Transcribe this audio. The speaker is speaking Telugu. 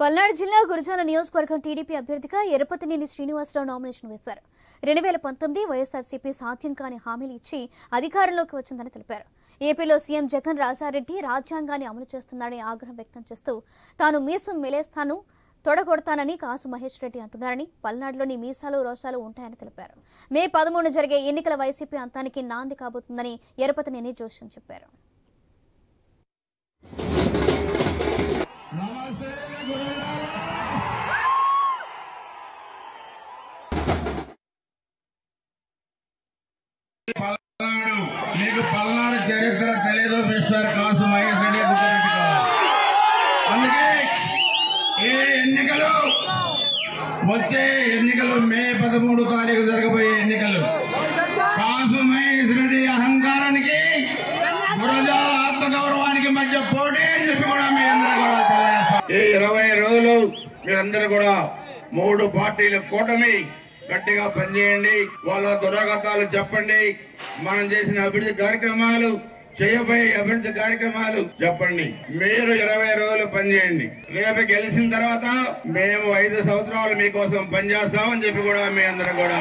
పల్నాడు జిల్లా గురజాల నియోజకవర్గం టీడీపీ అభ్యర్థిగా ఎరపతినేని శ్రీనివాసరావు నామినేషన్ వేశారు. 2019 వైఎస్ఆర్సీపీ సాధ్యం కాని హామీలు ఇచ్చి అధికారంలోకి వచ్చిందని తెలిపారు. ఏపీలో సీఎం జగన్ రాజారెడ్డి రాజ్యాంగాన్ని అమలు చేస్తున్నారని ఆగ్రహం వ్యక్తం చేస్తూ తాను మీసం మెలేస్తాను తొడగొడతానని కాసు మహేష్ రెడ్డి అంటున్నారని, పల్నాడులోని మీసాలు రోషాలు ఉంటాయని తెలిపారు. మే 13 జరిగే ఎన్నికల వైసీపీ అంతానికి నాంది కాబోతుందని ఎరపతినేని జోష్యం చెప్పారు. మీకు పల్నాడు చరిత్ర తెలియదు మిస్టర్ కాసు మహేష్ రెడ్డి. అందుకే ఈ ఎన్నికలు వచ్చే ఎన్నికలు మే 13 తారీఖు జరగబోయే ఎన్నికలు కాసు మహేష్ రెడ్డి అహంకారానికి గురజాల ఆత్మగౌరవానికి మధ్య పోటీ అని చెప్పి కూడా మీ అందరూ కూడా తెలియజేస్తారు. ఈ 20 రోజులు మీరందరూ కూడా 3 పార్టీల కూటమి గట్టిగా పనిచేయండి. వాళ్ళ దురాగతాలు చెప్పండి. మనం చేసిన అభివృద్ధి కార్యక్రమాలు, చేయబోయే అభివృద్ధి కార్యక్రమాలు చెప్పండి. మీరు 20 రోజులు పనిచేయండి. రేపు గెలిచిన తర్వాత మేము 5 సంవత్సరాలు మీకోసం పనిచేస్తామని చెప్పి కూడా మీ అందరూ కూడా